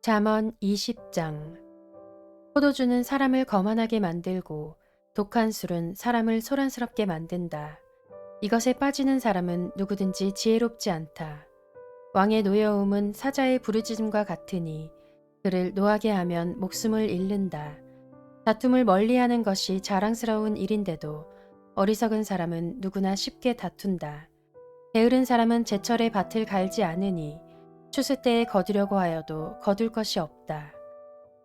잠언 20장. 포도주는 사람을 거만하게 만들고 독한 술은 사람을 소란스럽게 만든다. 이것에 빠지는 사람은 누구든지 지혜롭지 않다. 왕의 노여움은 사자의 부르짖음과 같으니 그를 노하게 하면 목숨을 잃는다. 다툼을 멀리하는 것이 자랑스러운 일인데도 어리석은 사람은 누구나 쉽게 다툰다. 게으른 사람은 제철에 밭을 갈지 않으니 추수 때에 거두려고 하여도 거둘 것이 없다.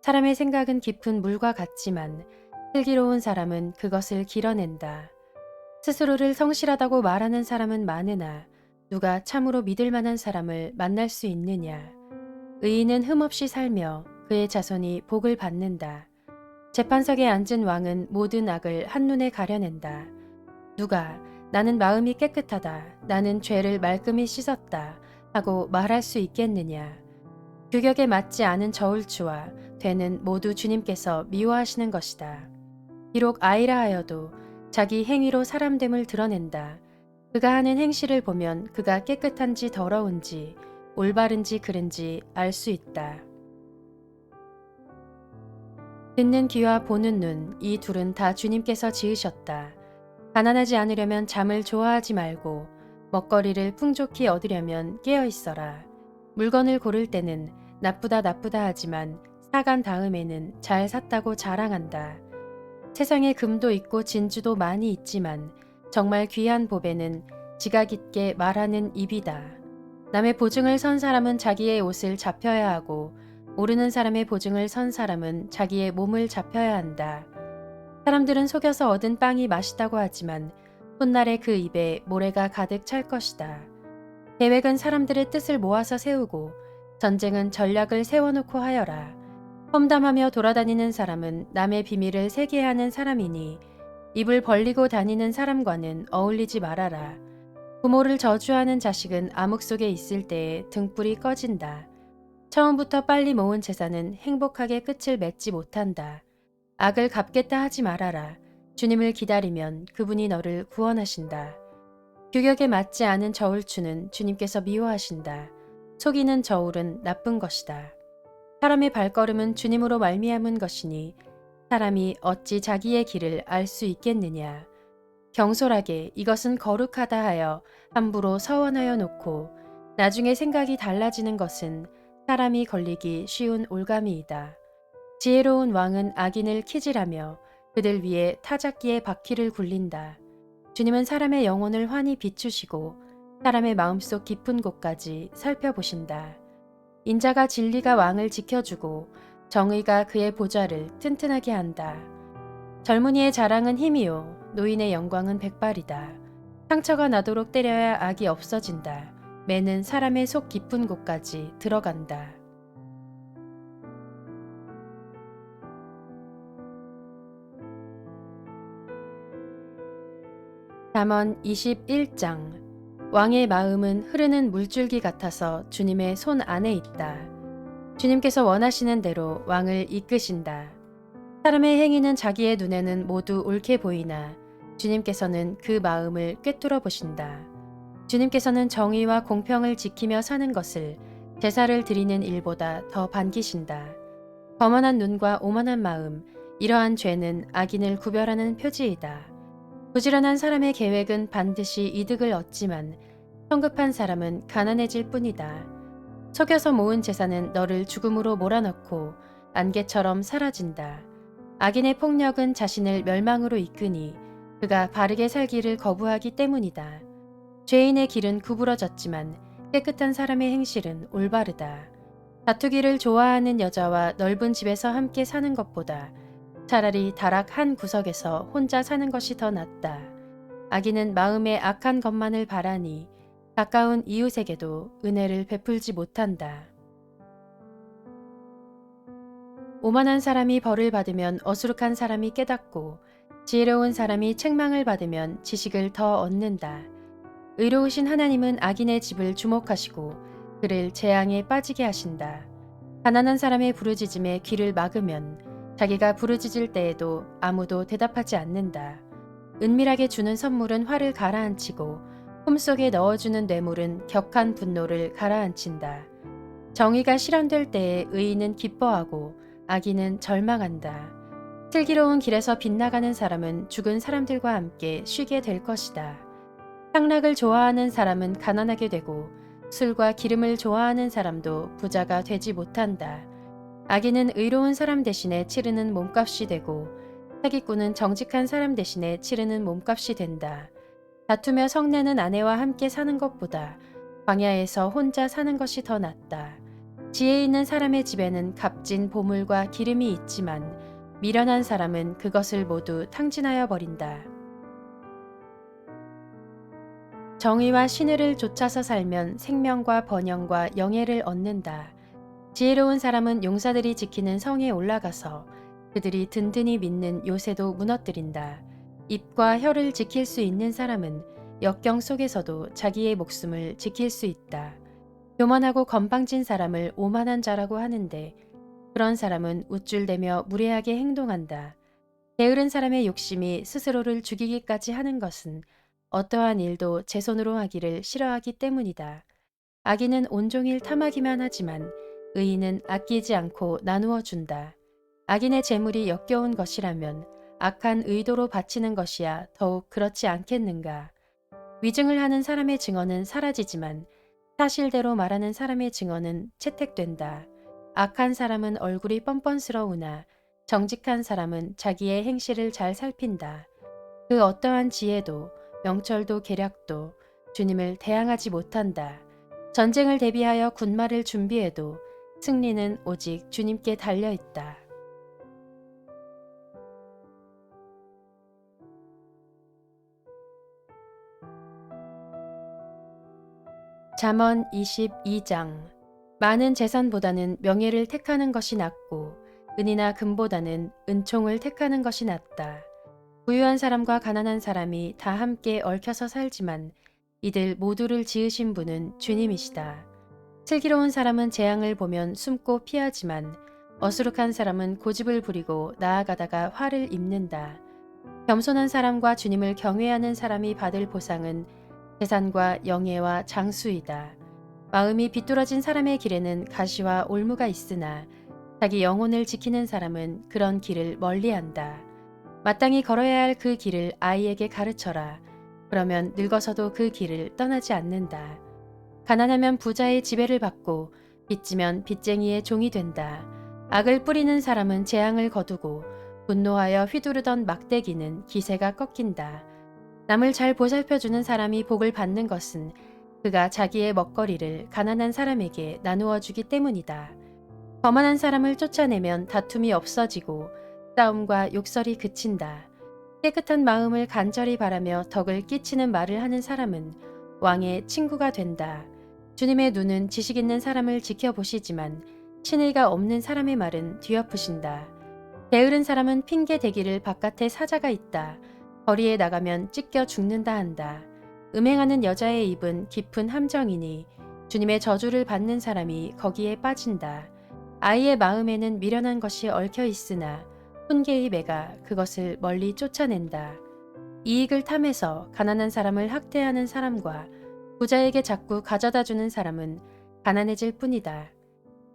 사람의 생각은 깊은 물과 같지만 슬기로운 사람은 그것을 길어낸다. 스스로를 성실하다고 말하는 사람은 많으나 누가 참으로 믿을 만한 사람을 만날 수 있느냐. 의인은 흠없이 살며 그의 자손이 복을 받는다. 재판석에 앉은 왕은 모든 악을 한눈에 가려낸다. 누가 나는 마음이 깨끗하다, 나는 죄를 말끔히 씻었다 하고 말할 수 있겠느냐. 규격에 맞지 않은 저울추와 되는 모두 주님께서 미워하시는 것이다. 비록 아이라 하여도 자기 행위로 사람됨을 드러낸다. 그가 하는 행실을 보면 그가 깨끗한지 더러운지 올바른지 그른지 알 수 있다. 듣는 귀와 보는 눈, 이 둘은 다 주님께서 지으셨다. 가난하지 않으려면 잠을 좋아하지 말고 먹거리를 풍족히 얻으려면 깨어 있어라. 물건을 고를 때는 나쁘다 하지만 사간 다음에는 잘 샀다고 자랑한다. 세상에 금도 있고 진주도 많이 있지만 정말 귀한 보배는 지각 있게 말하는 입이다. 남의 보증을 선 사람은 자기의 옷을 잡혀야 하고 모르는 사람의 보증을 선 사람은 자기의 몸을 잡혀야 한다. 사람들은 속여서 얻은 빵이 맛있다고 하지만 훗날에 그 입에 모래가 가득 찰 것이다. 계획은 사람들의 뜻을 모아서 세우고 전쟁은 전략을 세워놓고 하여라. 험담하며 돌아다니는 사람은 남의 비밀을 새게 하는 사람이니 입을 벌리고 다니는 사람과는 어울리지 말아라. 부모를 저주하는 자식은 암흑 속에 있을 때에 등불이 꺼진다. 처음부터 빨리 모은 재산은 행복하게 끝을 맺지 못한다. 악을 갚겠다 하지 말아라. 주님을 기다리면 그분이 너를 구원하신다. 규격에 맞지 않은 저울추는 주님께서 미워하신다. 속이는 저울은 나쁜 것이다. 사람의 발걸음은 주님으로 말미암은 것이니 사람이 어찌 자기의 길을 알 수 있겠느냐. 경솔하게 이것은 거룩하다 하여 함부로 서원하여 놓고 나중에 생각이 달라지는 것은 사람이 걸리기 쉬운 올가미이다. 지혜로운 왕은 악인을 키질하며 그들 위에 타작기에 바퀴를 굴린다. 주님은 사람의 영혼을 환히 비추시고 사람의 마음속 깊은 곳까지 살펴보신다. 인자가 진리가 왕을 지켜주고 정의가 그의 보좌를 튼튼하게 한다. 젊은이의 자랑은 힘이요 노인의 영광은 백발이다. 상처가 나도록 때려야 악이 없어진다. 매는 사람의 속 깊은 곳까지 들어간다. 잠언 21장. 왕의 마음은 흐르는 물줄기 같아서 주님의 손 안에 있다. 주님께서 원하시는 대로 왕을 이끄신다. 사람의 행위는 자기의 눈에는 모두 옳게 보이나 주님께서는 그 마음을 꿰뚫어 보신다. 주님께서는 정의와 공평을 지키며 사는 것을 제사를 드리는 일보다 더 반기신다. 거만한 눈과 오만한 마음, 이러한 죄는 악인을 구별하는 표지이다. 부지런한 사람의 계획은 반드시 이득을 얻지만 성급한 사람은 가난해질 뿐이다. 속여서 모은 재산은 너를 죽음으로 몰아넣고 안개처럼 사라진다. 악인의 폭력은 자신을 멸망으로 이끄니 그가 바르게 살기를 거부하기 때문이다. 죄인의 길은 구부러졌지만 깨끗한 사람의 행실은 올바르다. 다투기를 좋아하는 여자와 넓은 집에서 함께 사는 것보다 차라리 다락 한 구석에서 혼자 사는 것이 더 낫다. 악인은 마음에 악한 것만을 바라니 가까운 이웃에게도 은혜를 베풀지 못한다. 오만한 사람이 벌을 받으면 어수룩한 사람이 깨닫고 지혜로운 사람이 책망을 받으면 지식을 더 얻는다. 의로우신 하나님은 악인의 집을 주목하시고 그를 재앙에 빠지게 하신다. 가난한 사람의 부르짖음에 귀를 막으면 자기가 부르짖을 때에도 아무도 대답하지 않는다. 은밀하게 주는 선물은 화를 가라앉히고 품속에 넣어주는 뇌물은 격한 분노를 가라앉힌다. 정의가 실현될 때에 의인은 기뻐하고 악인은 절망한다. 슬기로운 길에서 빗나가는 사람은 죽은 사람들과 함께 쉬게 될 것이다. 향락을 좋아하는 사람은 가난하게 되고 술과 기름을 좋아하는 사람도 부자가 되지 못한다. 악인은 의로운 사람 대신에 치르는 몸값이 되고 사기꾼은 정직한 사람 대신에 치르는 몸값이 된다. 다투며 성내는 아내와 함께 사는 것보다 광야에서 혼자 사는 것이 더 낫다. 지혜 있는 사람의 집에는 값진 보물과 기름이 있지만 미련한 사람은 그것을 모두 탕진하여 버린다. 정의와 신의를 쫓아서 살면 생명과 번영과 영예를 얻는다. 지혜로운 사람은 용사들이 지키는 성에 올라가서 그들이 든든히 믿는 요새도 무너뜨린다. 입과 혀를 지킬 수 있는 사람은 역경 속에서도 자기의 목숨을 지킬 수 있다. 교만하고 건방진 사람을 오만한 자라고 하는데 그런 사람은 우쭐대며 무례하게 행동한다. 게으른 사람의 욕심이 스스로를 죽이기까지 하는 것은 어떠한 일도 제 손으로 하기를 싫어하기 때문이다. 악인은 온종일 탐하기만 하지만 의인은 아끼지 않고 나누어 준다. 악인의 재물이 역겨운 것이라면 악한 의도로 바치는 것이야 더욱 그렇지 않겠는가. 위증을 하는 사람의 증언은 사라지지만 사실대로 말하는 사람의 증언은 채택된다. 악한 사람은 얼굴이 뻔뻔스러우나 정직한 사람은 자기의 행실을 잘 살핀다. 그 어떠한 지혜도 명철도 계략도 주님을 대항하지 못한다. 전쟁을 대비하여 군마를 준비해도 승리는 오직 주님께 달려있다. 잠언 22장. 많은 재산보다는 명예를 택하는 것이 낫고 은이나 금보다는 은총을 택하는 것이 낫다. 부유한 사람과 가난한 사람이 다 함께 얽혀서 살지만 이들 모두를 지으신 분은 주님이시다. 슬기로운 사람은 재앙을 보면 숨고 피하지만 어수룩한 사람은 고집을 부리고 나아가다가 화를 입는다. 겸손한 사람과 주님을 경외하는 사람이 받을 보상은 재산과 영예와 장수이다. 마음이 비뚤어진 사람의 길에는 가시와 올무가 있으나 자기 영혼을 지키는 사람은 그런 길을 멀리한다. 마땅히 걸어야 할 그 길을 아이에게 가르쳐라. 그러면 늙어서도 그 길을 떠나지 않는다. 가난하면 부자의 지배를 받고 빚지면 빚쟁이의 종이 된다. 악을 뿌리는 사람은 재앙을 거두고 분노하여 휘두르던 막대기는 기세가 꺾인다. 남을 잘 보살펴주는 사람이 복을 받는 것은 그가 자기의 먹거리를 가난한 사람에게 나누어 주기 때문이다. 거만한 사람을 쫓아내면 다툼이 없어지고 싸움과 욕설이 그친다. 깨끗한 마음을 간절히 바라며 덕을 끼치는 말을 하는 사람은 왕의 친구가 된다. 주님의 눈은 지식 있는 사람을 지켜보시지만 신의가 없는 사람의 말은 뒤엎으신다. 게으른 사람은 핑계 대기를 바깥에 사자가 있다. 거리에 나가면 찢겨 죽는다 한다. 음행하는 여자의 입은 깊은 함정이니 주님의 저주를 받는 사람이 거기에 빠진다. 아이의 마음에는 미련한 것이 얽혀 있으나 훈계의 매가 그것을 멀리 쫓아낸다. 이익을 탐해서 가난한 사람을 학대하는 사람과 부자에게 자꾸 가져다 주는 사람은 가난해질 뿐이다.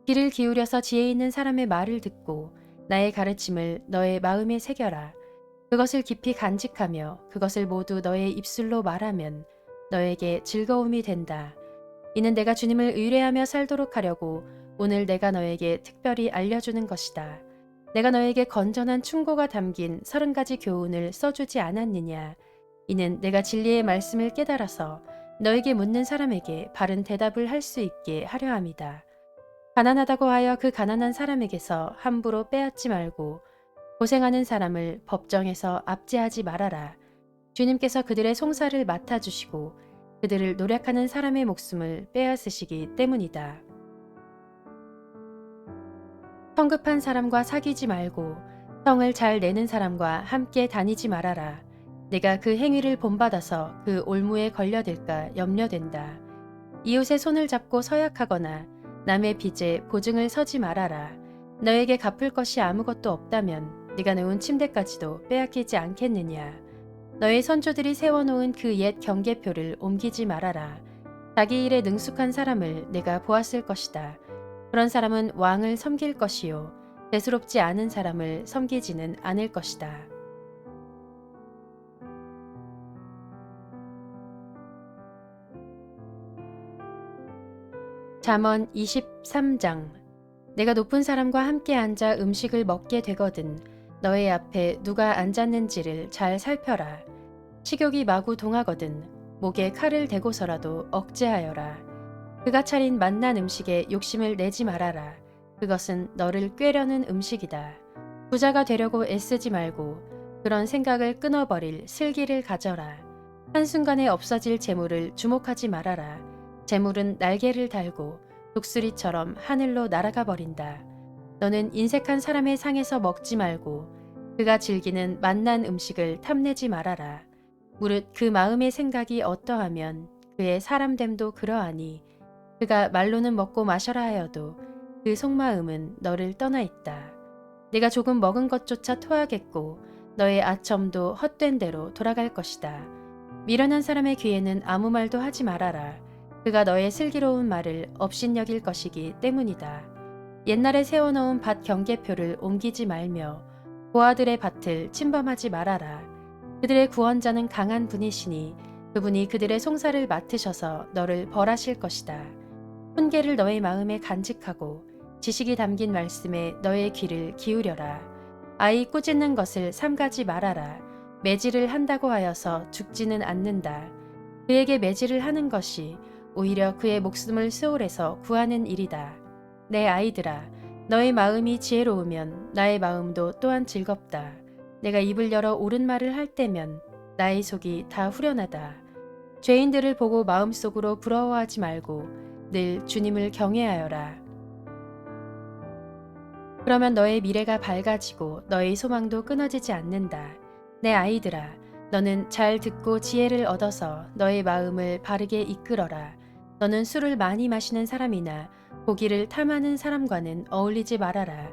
귀를 기울여서 지혜 있는 사람의 말을 듣고 나의 가르침을 너의 마음에 새겨라. 그것을 깊이 간직하며 그것을 모두 너의 입술로 말하면 너에게 즐거움이 된다. 이는 내가 주님을 의뢰하며 살도록 하려고 오늘 내가 너에게 특별히 알려주는 것이다. 내가 너에게 건전한 충고가 담긴 30가지 교훈을 써주지 않았느냐. 이는 내가 진리의 말씀을 깨달아서 너에게 묻는 사람에게 바른 대답을 할 수 있게 하려 함이다. 가난하다고 하여 그 가난한 사람에게서 함부로 빼앗지 말고 고생하는 사람을 법정에서 압제하지 말아라. 주님께서 그들의 송사를 맡아주시고 그들을 노력하는 사람의 목숨을 빼앗으시기 때문이다. 성급한 사람과 사귀지 말고 성을 잘 내는 사람과 함께 다니지 말아라. 내가 그 행위를 본받아서 그 올무에 걸려들까 염려된다. 이웃의 손을 잡고 서약하거나 남의 빚에 보증을 서지 말아라. 너에게 갚을 것이 아무것도 없다면 네가 놓은 침대까지도 빼앗기지 않겠느냐. 너의 선조들이 세워놓은 그 옛 경계표를 옮기지 말아라. 자기 일에 능숙한 사람을 내가 보았을 것이다. 그런 사람은 왕을 섬길 것이요 대수롭지 않은 사람을 섬기지는 않을 것이다. 잠언 23장. 내가 높은 사람과 함께 앉아 음식을 먹게 되거든 너의 앞에 누가 앉았는지를 잘 살펴라. 식욕이 마구 동하거든 목에 칼을 대고서라도 억제하여라. 그가 차린 맛난 음식에 욕심을 내지 말아라. 그것은 너를 꾀려는 음식이다. 부자가 되려고 애쓰지 말고 그런 생각을 끊어버릴 슬기를 가져라. 한순간에 없어질 재물을 주목하지 말아라. 재물은 날개를 달고 독수리처럼 하늘로 날아가 버린다. 너는 인색한 사람의 상에서 먹지 말고 그가 즐기는 맛난 음식을 탐내지 말아라. 무릇 그 마음의 생각이 어떠하면 그의 사람됨도 그러하니 그가 말로는 먹고 마셔라 하여도 그 속마음은 너를 떠나 있다. 네가 조금 먹은 것조차 토하겠고 너의 아첨도 헛된 대로 돌아갈 것이다. 미련한 사람의 귀에는 아무 말도 하지 말아라. 그가 너의 슬기로운 말을 업신여길 것이기 때문이다. 옛날에 세워놓은 밭 경계표를 옮기지 말며 고아들의 밭을 침범하지 말아라. 그들의 구원자는 강한 분이시니 그분이 그들의 송사를 맡으셔서 너를 벌하실 것이다. 훈계를 너의 마음에 간직하고 지식이 담긴 말씀에 너의 귀를 기울여라. 아이 꾸짖는 것을 삼가지 말아라. 매질을 한다고 하여서 죽지는 않는다. 그에게 매질을 하는 것이 오히려 그의 목숨을 수월해서 구하는 일이다. 내 아이들아, 너의 마음이 지혜로우면 나의 마음도 또한 즐겁다. 내가 입을 열어 옳은 말을 할 때면 나의 속이 다 후련하다. 죄인들을 보고 마음속으로 부러워하지 말고 늘 주님을 경외하여라. 그러면 너의 미래가 밝아지고 너의 소망도 끊어지지 않는다. 내 아이들아, 너는 잘 듣고 지혜를 얻어서 너의 마음을 바르게 이끌어라. 너는 술을 많이 마시는 사람이나 고기를 탐하는 사람과는 어울리지 말아라.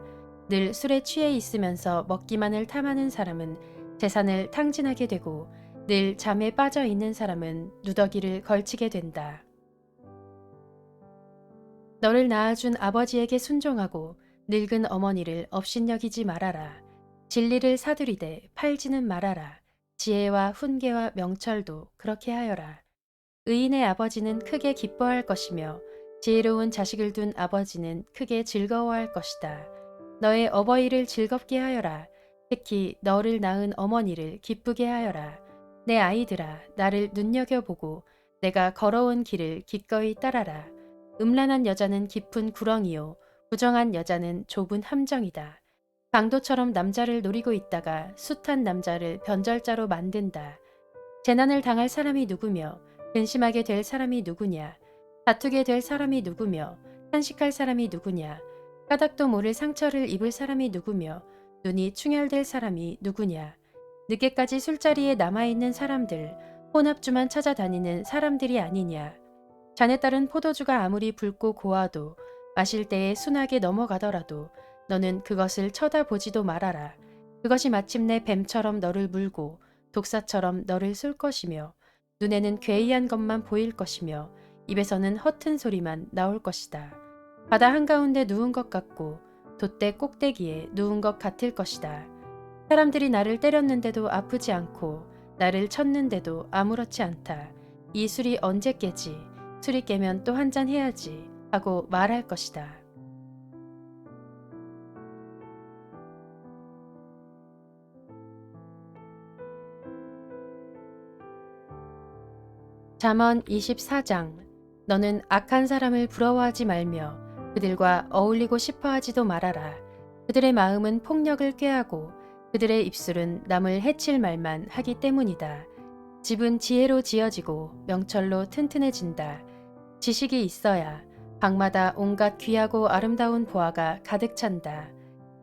늘 술에 취해 있으면서 먹기만을 탐하는 사람은 재산을 탕진하게 되고 늘 잠에 빠져 있는 사람은 누더기를 걸치게 된다. 너를 낳아준 아버지에게 순종하고 늙은 어머니를 업신여기지 말아라. 진리를 사두리되 팔지는 말아라. 지혜와 훈계와 명철도 그렇게 하여라. 의인의 아버지는 크게 기뻐할 것이며 지혜로운 자식을 둔 아버지는 크게 즐거워할 것이다. 너의 어버이를 즐겁게 하여라. 특히 너를 낳은 어머니를 기쁘게 하여라. 내 아이들아, 나를 눈여겨보고 내가 걸어온 길을 기꺼이 따라라. 음란한 여자는 깊은 구렁이요 부정한 여자는 좁은 함정이다. 강도처럼 남자를 노리고 있다가 숱한 남자를 변절자로 만든다. 재난을 당할 사람이 누구며 근심하게 될 사람이 누구냐. 다투게 될 사람이 누구며 탄식할 사람이 누구냐. 까닭도 모를 상처를 입을 사람이 누구며 눈이 충혈될 사람이 누구냐. 늦게까지 술자리에 남아있는 사람들, 혼합주만 찾아다니는 사람들이 아니냐. 자네 딸은 포도주가 아무리 붉고 고와도 마실 때에 순하게 넘어가더라도 너는 그것을 쳐다보지도 말아라. 그것이 마침내 뱀처럼 너를 물고 독사처럼 너를 쏠 것이며 눈에는 괴이한 것만 보일 것이며 입에서는 허튼 소리만 나올 것이다. 바다 한가운데 누운 것 같고 돛대 꼭대기에 누운 것 같을 것이다. 사람들이 나를 때렸는데도 아프지 않고 나를 쳤는데도 아무렇지 않다. 이 술이 언제 깨지? 술이 깨면 또 한 잔 해야지 하고 말할 것이다. 잠언 24장. 너는 악한 사람을 부러워하지 말며 그들과 어울리고 싶어하지도 말아라. 그들의 마음은 폭력을 꾀하고 그들의 입술은 남을 해칠 말만 하기 때문이다. 집은 지혜로 지어지고 명철로 튼튼해진다. 지식이 있어야 방마다 온갖 귀하고 아름다운 보화가 가득 찬다.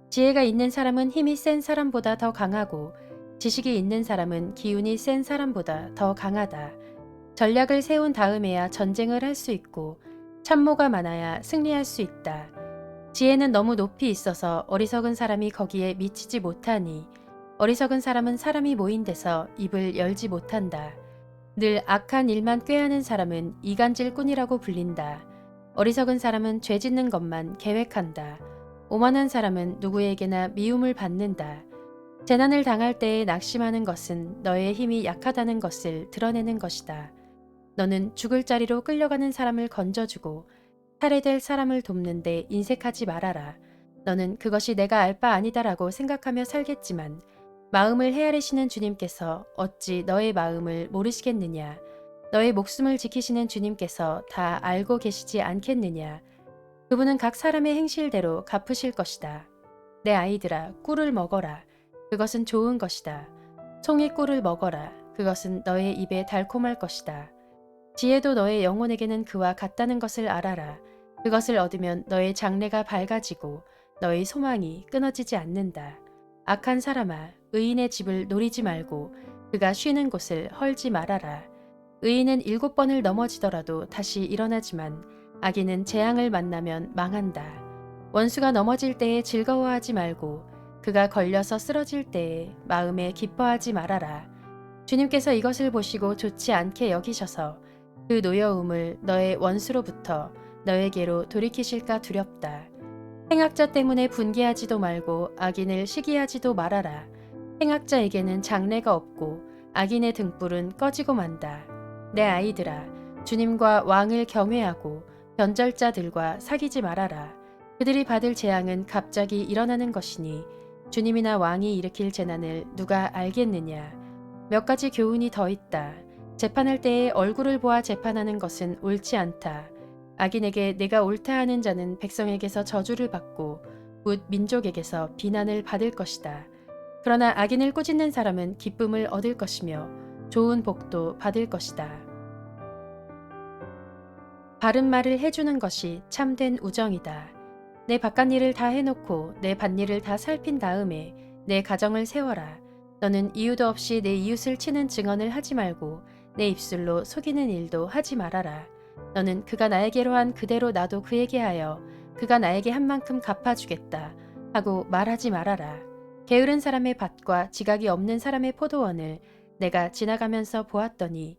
지혜가 있는 사람은 힘이 센 사람보다 더 강하고 지식이 있는 사람은 기운이 센 사람보다 더 강하다. 전략을 세운 다음에야 전쟁을 할 수 있고 참모가 많아야 승리할 수 있다. 지혜는 너무 높이 있어서 어리석은 사람이 거기에 미치지 못하니 어리석은 사람은 사람이 모인 데서 입을 열지 못한다. 늘 악한 일만 꾀하는 사람은 이간질꾼이라고 불린다. 어리석은 사람은 죄 짓는 것만 계획한다. 오만한 사람은 누구에게나 미움을 받는다. 재난을 당할 때에 낙심하는 것은 너의 힘이 약하다는 것을 드러내는 것이다. 너는 죽을 자리로 끌려가는 사람을 건져주고 살해될 사람을 돕는데 인색하지 말아라. 너는 그것이 내가 알 바 아니다라고 생각하며 살겠지만 마음을 헤아리시는 주님께서 어찌 너의 마음을 모르시겠느냐. 너의 목숨을 지키시는 주님께서 다 알고 계시지 않겠느냐. 그분은 각 사람의 행실대로 갚으실 것이다. 내 아이들아, 꿀을 먹어라. 그것은 좋은 것이다. 송이 꿀을 먹어라. 그것은 너의 입에 달콤할 것이다. 지혜도 너의 영혼에게는 그와 같다는 것을 알아라. 그것을 얻으면 너의 장래가 밝아지고 너의 소망이 끊어지지 않는다. 악한 사람아, 의인의 집을 노리지 말고 그가 쉬는 곳을 헐지 말아라. 의인은 7번을 넘어지더라도 다시 일어나지만 악인은 재앙을 만나면 망한다. 원수가 넘어질 때에 즐거워하지 말고 그가 걸려서 쓰러질 때에 마음에 기뻐하지 말아라. 주님께서 이것을 보시고 좋지 않게 여기셔서 그 노여움을 너의 원수로부터 너에게로 돌이키실까 두렵다. 행악자 때문에 분개하지도 말고 악인을 시기하지도 말아라. 행악자에게는 장래가 없고 악인의 등불은 꺼지고 만다. 내 아이들아, 주님과 왕을 경외하고 변절자들과 사귀지 말아라. 그들이 받을 재앙은 갑자기 일어나는 것이니 주님이나 왕이 일으킬 재난을 누가 알겠느냐. 몇 가지 교훈이 더 있다. 재판할 때에 얼굴을 보아 재판하는 것은 옳지 않다. 악인에게 내가 옳다 하는 자는 백성에게서 저주를 받고 묻 민족에게서 비난을 받을 것이다. 그러나 악인을 꾸짖는 사람은 기쁨을 얻을 것이며 좋은 복도 받을 것이다. 바른 말을 해주는 것이 참된 우정이다. 내 바깥일을 다 해놓고 내 밭일을 다 살핀 다음에 내 가정을 세워라. 너는 이유도 없이 내 이웃을 치는 증언을 하지 말고 내 입술로 속이는 일도 하지 말아라. 너는 그가 나에게로 한 그대로 나도 그에게 하여 그가 나에게 한 만큼 갚아주겠다 하고 말하지 말아라. 게으른 사람의 밭과 지각이 없는 사람의 포도원을 내가 지나가면서 보았더니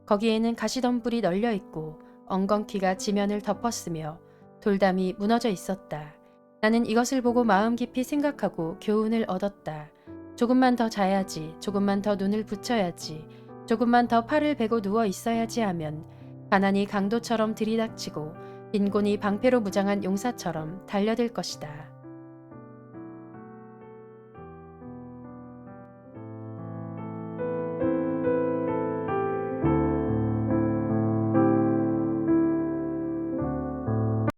거기에는 가시덤불이 널려 있고 엉겅퀴가 지면을 덮었으며 돌담이 무너져 있었다. 나는 이것을 보고 마음 깊이 생각하고 교훈을 얻었다. 조금만 더 자야지, 조금만 더 눈을 붙여야지, 조금만 더 팔을 베고 누워 있어야지 하면 가난이 강도처럼 들이닥치고 빈곤이 방패로 무장한 용사처럼 달려들 것이다.